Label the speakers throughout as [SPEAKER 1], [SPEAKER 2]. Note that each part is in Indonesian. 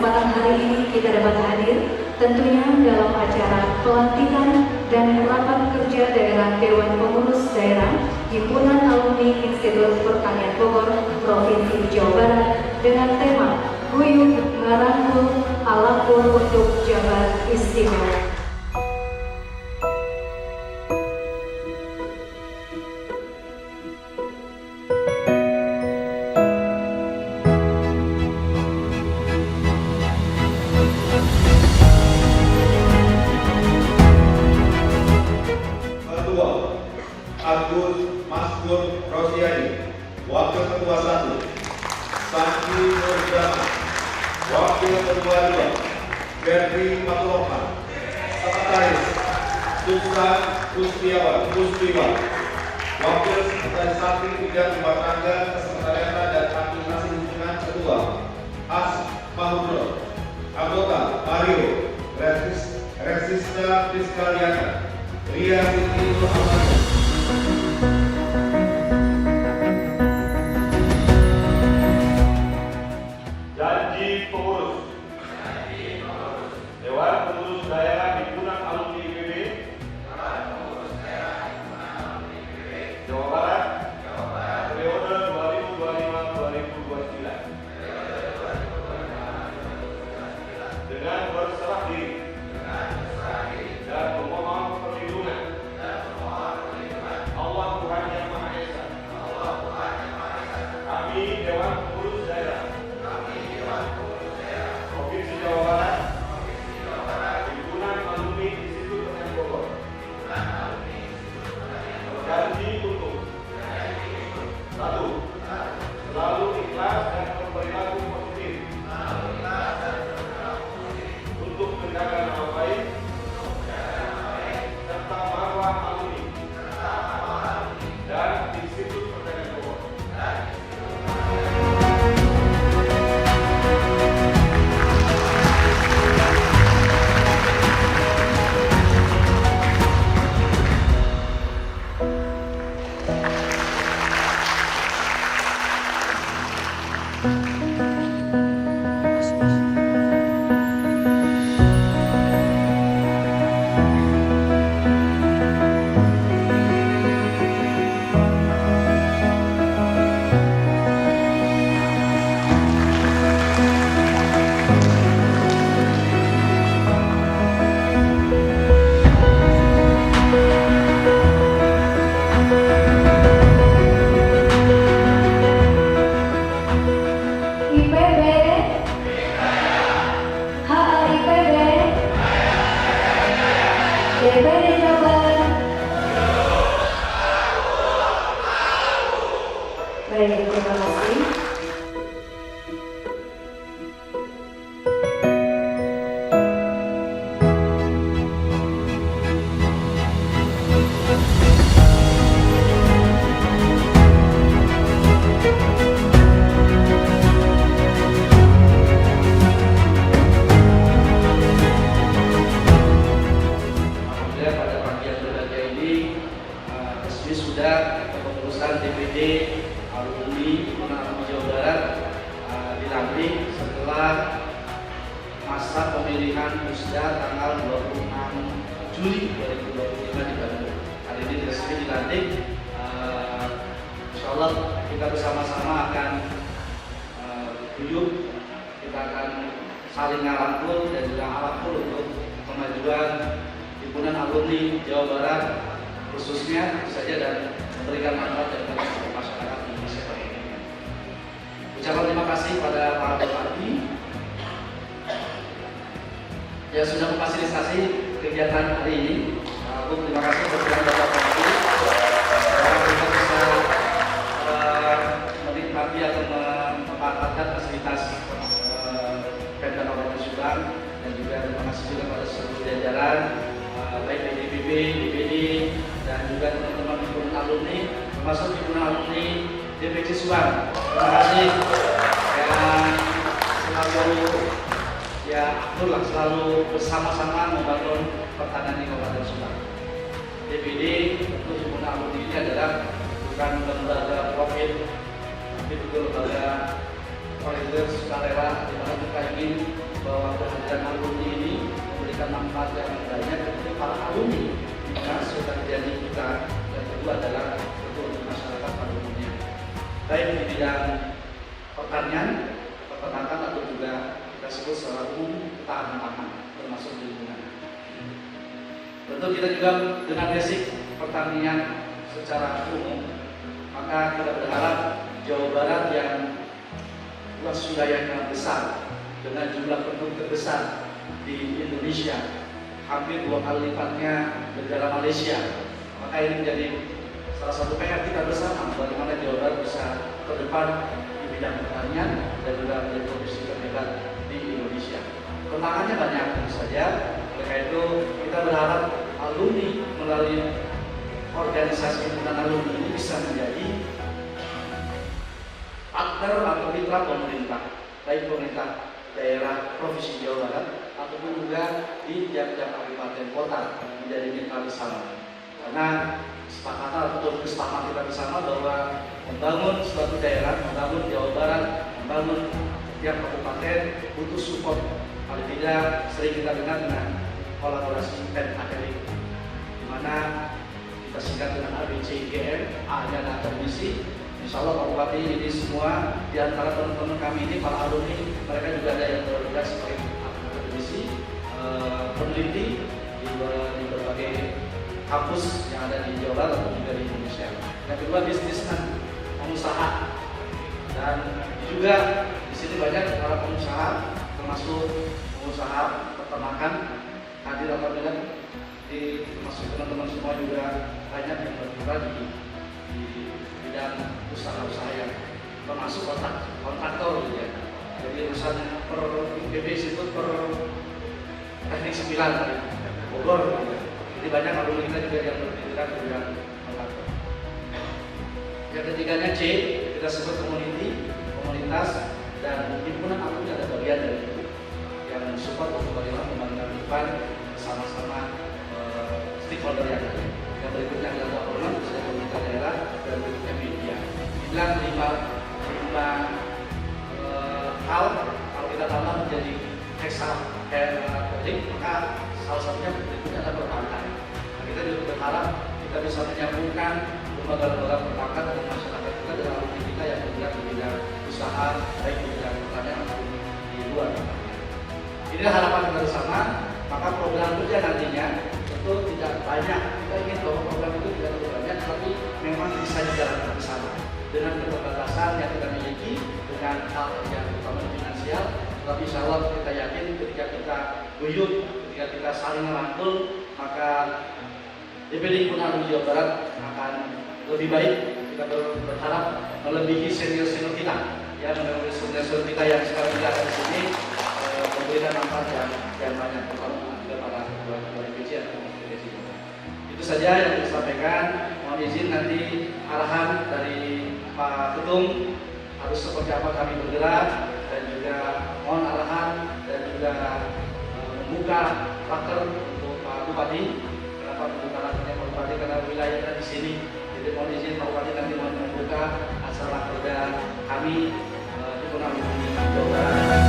[SPEAKER 1] kesempatan hari ini kita dapat hadir tentunya dalam acara pelantikan dan rapat kerja daerah Dewan Pengurus Daerah Himpunan Alumni Institut Pertanian Bogor Provinsi Jawa Barat dengan tema Guyub Ngarangkul Alapur untuk Jabar Istimewa.
[SPEAKER 2] Agus Maskur Rosiadi, Wakil Ketua 1, Sanji Nurjana, Wakil Ketua 2, Berri Matloka, Sekretaris Susan Pustiwa, Wakil Sekretaris Sakti Bidang Rumah Tangga, Kesekretariatan dan Administrasi Hubungan Ketua As Mahudro, Anggota Mario Resista Fiskaliana, Ria Siti Muhammad.
[SPEAKER 3] Janji pengurus Dewan Pengurus Daerah Himpunan Alumni IPB Jawa Barat periode 2025-2029 dengan berserah diri dan memohon perlindungan Allah Tuhan Yang Maha Esa. Kami Dewan Pengurus Daerah Provinsi Jawa Barat, Himpunan Alumni Institut Pertanian Bogor, berjanji untuk 1. Selalu ikhlas dan berperilaku positif untuk menjaga nama baik serta marwah alumni dan Institut Pertanian Bogor.
[SPEAKER 1] DPD Jabar. Baik, terima kasih.
[SPEAKER 4] Sudah kepengurusan DPD Alumni Himpunan Alumni Jawa Barat dilantik setelah masa pemilihan Musda tanggal 26 Juli 2025 di Bandung. Hari ini resmi dilantik. Insya Allah kita bersama-sama akan guyup, kita akan saling ngarangkul dan juga alakul untuk kemajuan Himpunan Alumni Jawa Barat khususnya saja dan memberikan manfaat kepada masyarakat Indonesia pada ini. Ucapan terima kasih pada para bupati yang sudah memfasilitasi kegiatan hari ini. Terima kasih kepada Bapak Bupati karena kita bisa menikmati atau memanfaatkan fasilitas Pemda Kabupaten Subang, dan juga terima kasih juga pada seluruh jajaran baik DPD, DPD dan juga teman-teman himpunan alumni, termasuk himpunan alumni DPC Subang. Terima kasih yang selalu selalu bersama-sama membangun pertanian di Kabupaten Subang. DPD tentu himpunan alumni ini adalah bukan lembaga profit, tapi juga lembaga volunteer sukarela di mana kita ingin bahwa kehadiran alumni ini memberikan manfaat yang banyak bagi para alumni. Karena sudah jadi kita yang kedua adalah tentu untuk masyarakat pada umumnya, baik di bidang pertanian, peternakan atau juga kita sebut secara umum ketahanan pangan termasuk lingkungan. Tentu kita juga dengan basic pertanian secara umum, maka kita berharap Jawa Barat yang luas wilayahnya besar dengan jumlah penduduk terbesar di Indonesia, hampir 2 kali lipatnya negara Malaysia, maka ini menjadi salah satu PR kita bersama bagaimana Jawa Barat bisa ke depan di bidang pertanian dan juga menjadi provinsi terhebat di Indonesia. Tantangannya banyak tentu saja, oleh karena itu kita berharap alumni melalui organisasi himpunan alumni ini bisa menjadi partner atau mitra pemerintah, baik pemerintah daerah Provinsi Jawa Barat ataupun juga di tiap-tiap kabupaten kota menjadi mitra bersama. Karena kesepakatan atau kesepakatan kita bersama bahwa membangun suatu daerah, membangun Jawa Barat, membangun tiap kabupaten butuh support. Paling tidak sering kita dengar dengan kolaborasi dan akademik, di mana kita singkat dengan ABCGM, A-nya adalah akademisi. Insya Allah Pak Bupati ini semua di antara teman-teman kami ini para alumni, mereka juga ada yang bertugas sebagai akademisi, peneliti di berbagai kampus yang ada di Jawa Barat atau juga di Indonesia. Yang kedua bisnismen, pengusaha, dan juga di sini banyak para pengusaha, termasuk pengusaha peternakan hadir apabila termasuk teman-teman semua juga banyak yang bergerak di bidang usaha-usaha yang termasuk kontraktor gitu ya. Jadi urusan per IPB itu per teknik 9 tadi Bogor gitu ya. Jadi banyak alumni kita juga yang bergerak di bidang kontraktor. Yang ketiganya C, kita sebut komunitas dan himpunan alumni ada bagian dari itu yang mensupport untuk bagaimana pembangunan depan bersama-sama stakeholder yang ada. Yang berikutnya adalah gubernur, misalnya pemerintah daerah dan berikutnya media. Inilah lima hal kalau kita tambah menjadi hexagonal, maka salah satunya berikutnya adalah perbankan. Nah, kita juga berharap kita bisa menyambungkan lembaga-lembaga perbankan dengan masyarakat kita dengan alumni kita yang bergerak di bidang usaha, baik di bidang pertanian maupun di luar. Inilah harapan kita bersama. Maka program kerja nantinya tentu tidak banyak. Kita ingin bahwa program itu tidak terlalu banyak, tapi memang bisa dijalankan bersama dengan keterbatasan yang kita miliki, dengan hal yang terutama finansial. Tapi insya Allah kita yakin ketika kita guyup, ketika kita saling merangkul, maka DPD Himpunan Alumni Jawa Barat akan lebih baik. Kita berharap melebihi senior-senior kita, ya, melebihi senior-senior kita yang sekarang tidak ada di sini, memberikan manfaat yang banyak terutama kepada ketua DPC atau DPC. Itu saja yang saya sampaikan. Mohon izin nanti arahan dari Pak Ketum harus seperti apa kami bergerak, dan juga mohon arahan dan juga membuka raker untuk Pak Bupati. Kenapa membuka rakernya Pak Bupati? Karena wilayahnya di sini. Jadi mohon izin Pak Bupati nanti mohon membuka acara kerja kami di Himpunan Alumni Jawa Barat.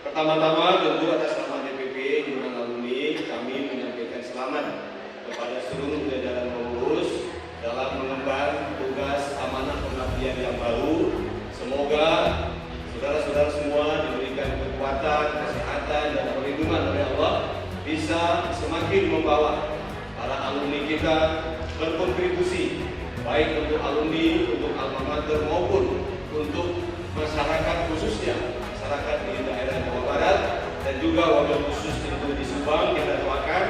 [SPEAKER 2] Pertama-tama tentu atas nama DPP Himpunan Alumni kami menyampaikan selamat kepada seluruh jajaran pengurus dalam mengemban tugas amanah pengabdian yang baru. Semoga saudara-saudara semua diberikan kekuatan, kesehatan dan perlindungan oleh Allah, bisa semakin membawa para alumni kita berkontribusi baik untuk alumni, untuk alma mater maupun untuk masyarakat khususnya masyarakat di daerah Jawa Barat, dan juga wabil khusus itu di Subang. Kita doakan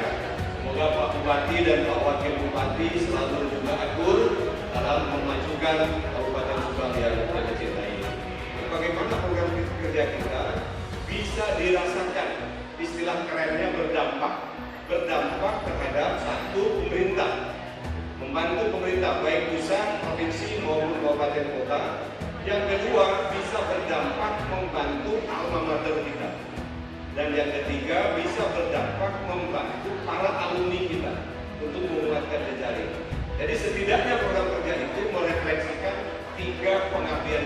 [SPEAKER 2] semoga Pak Bupati dan Pak Wakil Bupati selalu juga akur dalam memajukan Kabupaten Subang yang kita cintai. Bagaimana program kerja kita bisa dirasakan, istilah kerennya berdampak terhadap satu pemerintah, membantu pemerintah baik pusat, provinsi maupun kabupaten kota. Yang kedua, bisa berdampak membantu alma mater kita. Dan yang ketiga, bisa berdampak membantu para alumni kita untuk menguatkan jejaring. Jadi setidaknya program kerja itu merefleksikan 3 pengabdian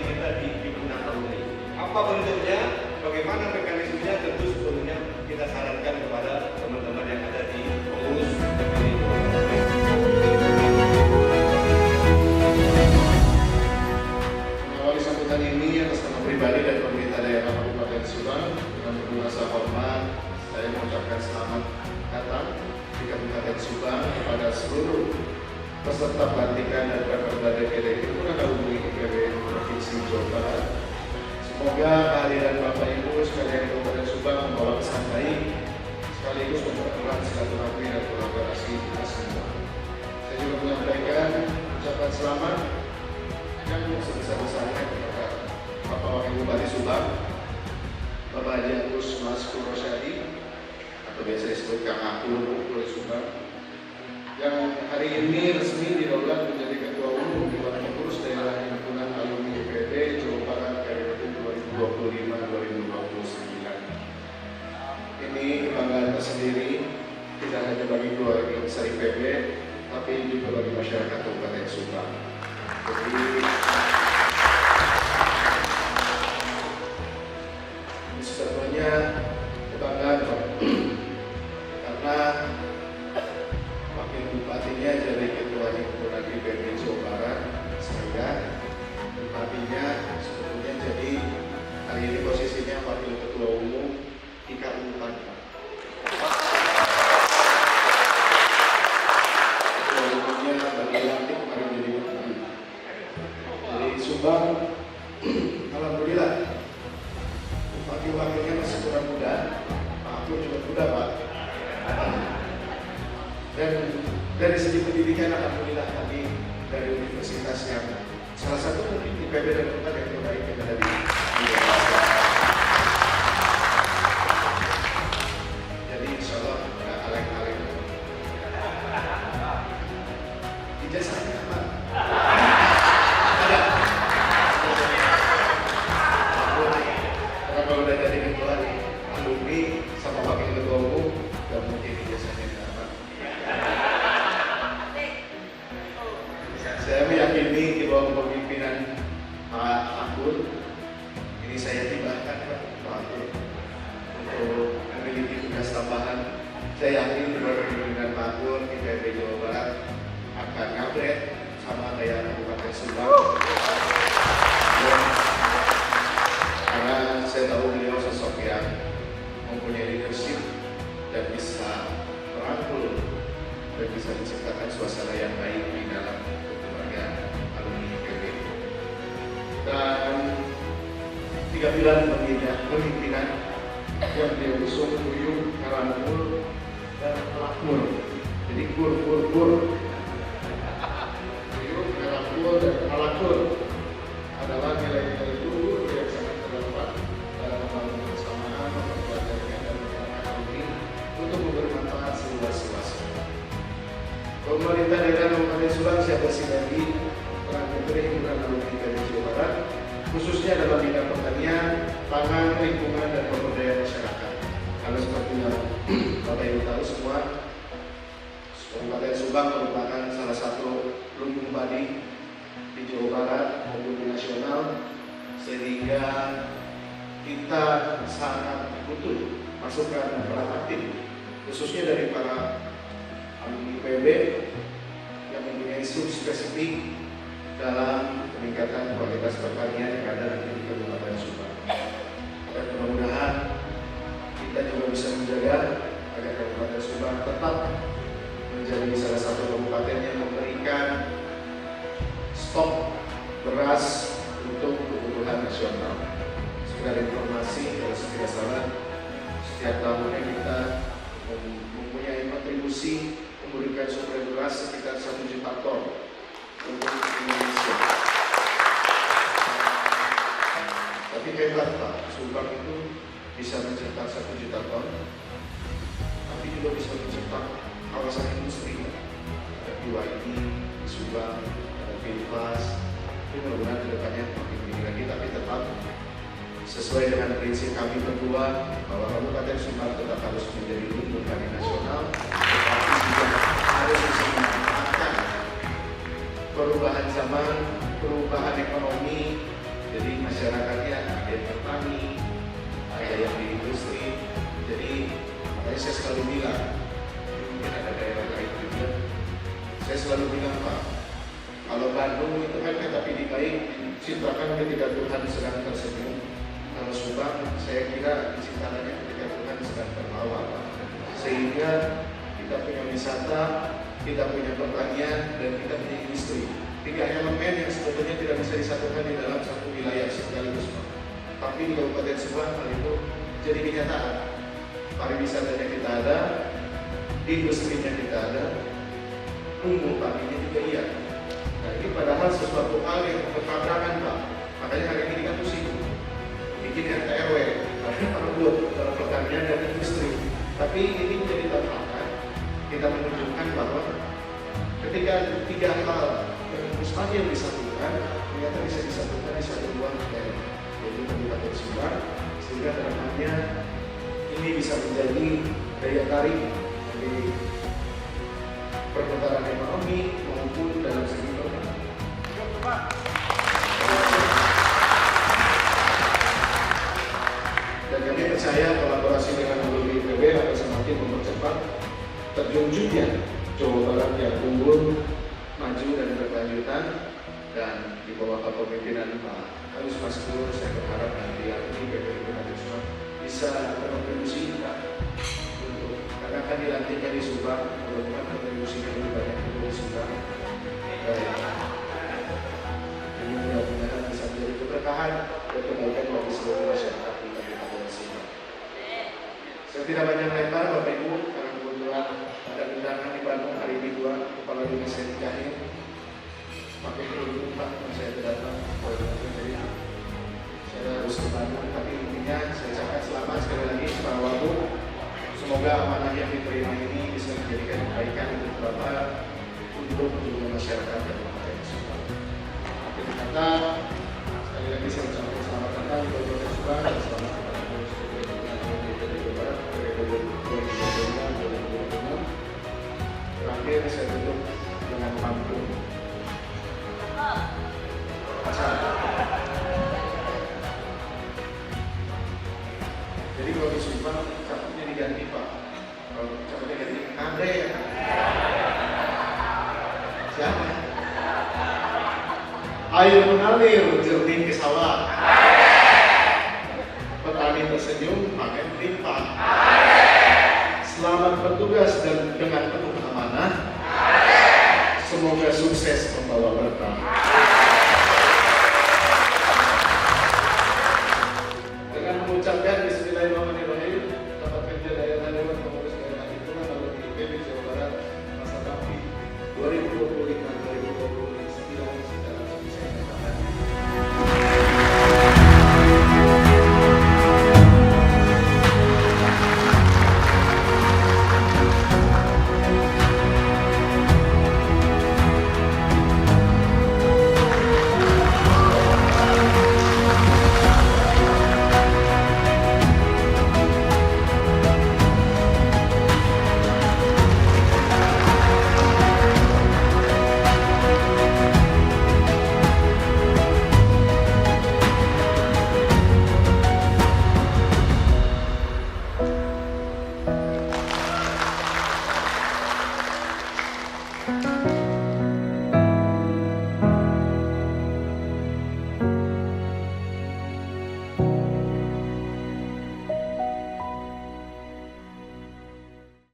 [SPEAKER 3] seluruh peserta pelantikan dan peserta DPD Himpunan Alumni IPB Provinsi Jawa Barat. Semoga kehadiran Bapak Ibu sekalian di Kabupaten Subang membawa pesan baik sekaligus memperkuat silaturahmi dan kolaborasi kita semua. Saya juga menyampaikan ucapan selamat yang sebesar-besarnya kepada Bapak Wakil Bupati Subang, Bapak Haji Agus Mas Kurosyadi, atau biasa disebut Kang Akul Kurosyadi Subang, yang hari ini resmi didaulat menjadi Ketua Umum Dewan Pengurus Daerah Himpunan Alumni IPB Jawa Barat periode 2025-2029. Ini kebanggaan tersendiri tidak hanya bagi keluarga besar IPB, tapi juga bagi masyarakat Kabupaten Subang. Jadi ini sebetulnya kebanggaan, Pak, karena wakil bupatinya jadi ketua himpunan IPB Jawa Barat, saya bupatinya sebetulnya jadi hari ini posisinya wakil ketua umum IKU Ketua umumnya bagi lantik kemarin jadi bupati. Dari Subang, alhamdulillah wakil-wakilnya masih kurang muda, Pak Aku juga muda, Pak. Dan dari segi pendidikan alhamdulillah tadi dari universitas yang salah satu mungkin IPB dan Unpad yang terbaik yang ada di Indonesia. Jadi insya Allah nggak kaleng-kaleng. Ijazahnya apa? Ada. Karena kalau udah jadi ketua alumni sama wakil ketua umum, nggak mungkin ijazahnya apa. Saya meyakini di bawah kepemimpinan Pak Akul, ini saya tibakan Pak Akul untuk memiliki tugas tambahan. Saya yakin di bawah kepemimpinan Pak Akul, IPB Jawa Barat akan ngupgrade sama kayak Kabupaten Subang. Karena saya tahu beliau sosok yang mempunyai leadership dan bisa merangkul dan bisa menciptakan suasana yang baik di dalam keluarga alumni IPB. Dan 3 pilar kepemimpinan yang dia usung kuyung, karangkul, dan lakmur. Jadi kur. Kuyung, karangkul, dan lakmur adalah nilai-nilai luhur yang sangat terdapat dalam membangun kebersamaan, memperkuat jaringan dan masyarakat alumni untuk memberi manfaat seluas-luasnya. Pemerintah daerah Kabupaten Subang siap bersinergi peran himpunan alumni IPB Jawa Barat, khususnya dalam bidang pertanian, pangan, lingkungan, dan pemberdayaan masyarakat. Karena seperti yang Bapak Ibu tahu semua, Kabupaten Subang merupakan salah satu lumbung padi di Jawa Barat maupun di nasional, sehingga kita sangat butuh masukan peran aktif, khususnya dari para alumni IPB yang mempunyai spesifik dalam peningkatan kualitas pertanian yang ada nanti di Kabupaten Subang. Dan mudah-mudahan kita juga bisa menjaga agar Kabupaten Subang tetap menjadi salah satu kabupaten yang memberikan stok beras untuk kebutuhan nasional. Sekedar informasi, kalau saya tidak salah, setiap tahunnya kita mempunyai kontribusi memberikan suplai beras sekitar 1 juta ton untuk Indonesia. Tapi hebat Pak, Subang itu bisa mencetak 1 juta ton, tapi juga bisa mencetak kawasan industri. Ada BYD di Subang, ada Finfast. Itu mudah-mudahan kedepannya makin tinggi lagi, tapi tetap sesuai dengan prinsip kami berdua bahwa Kabupaten Subang tetap harus menjadi lumbung padi nasional, tetapi juga harus bisa memanfaatkan perubahan zaman, perubahan ekonomi. Jadi masyarakatnya ada yang bertani, ada yang di industri. Jadi makanya saya selalu bilang, mungkin ada daerah lain juga, saya selalu bilang Pak, kalau Bandung itu kan kata pilih baik diciptakan ketika Tuhan sedang tersenyum. Kalau Subang saya kira diciptakannya ketika Tuhan sedang tertawa, sehingga kita punya wisata kita punya pertanian, dan kita punya industri. 3 elemen yang sebetulnya tidak bisa disatukan di dalam satu wilayah sekaligus, Pak. Tapi di Kabupaten Subang hal itu jadi kenyataan. Pariwisatanya kita ada, industrinya kita ada, tumbuh taninya juga iya. Nah ini padahal sesuatu hal yang bertabrakan, Pak. Makanya hari ini kita pusing bikin RT/RW karena perlu dalam pertanian dan industri. Tapi ini menjadi tantangan kita menunjukkan bahwa ketika 3 hal yang mustahil disatukan, ternyata bisa disatukan di satu ruang daerah, yaitu Kabupaten Subang, sehingga harapannya ini bisa menjadi daya tarik dari perputaran ekonomi maupun dalam segi pertanian. Dan kami percaya kolaborasi dengan Hulu IPB akan semakin mempercepat terjunjuknya Jawa Barat yang unggul, maju dan berkelanjutan. Dan di bawah kepemimpinan Pak Agus Maskur, saya berharap nanti ini PPIP Subang bisa berkontribusi untuk, karena kan dilantiknya di Subang, mudah-mudahan kontribusinya lebih banyak di Subang. Ini mudah-mudahan bisa menjadi keberkahan dan kebaikan bagi seluruh masyarakat di Kabupaten Subang. Saya tidak banyak lebar, Bapak Ibu, karena kebetulan ada undangan di Bandung hari ini 2 kepala dinas yang dikahin. Pakai kerudung Pak, saya datang. Jadi saya harus ke Bandung, tapi intinya saya ucapkan selamat sekali lagi Pak Wagub. Semoga amanah yang diterima ini bisa menjadikan kebaikan untuk Bapak, untuk juga masyarakat dan Kabupaten Subang. Akhir kata, sekali lagi saya ucapkan selamat datang di Kabupaten Subang dan selamat kepada terakhir saya tutup dengan pantun acara. Jadi kalau di Subang cakapnya diganti Pak. Kalau cakapnya ganti Andre ya. Siapa? Air mengalir jernih ke sawah. Petani tersenyum panen melimpah. Selamat bertugas dan dengan penuh amanah. Semoga sukses membawa berkah.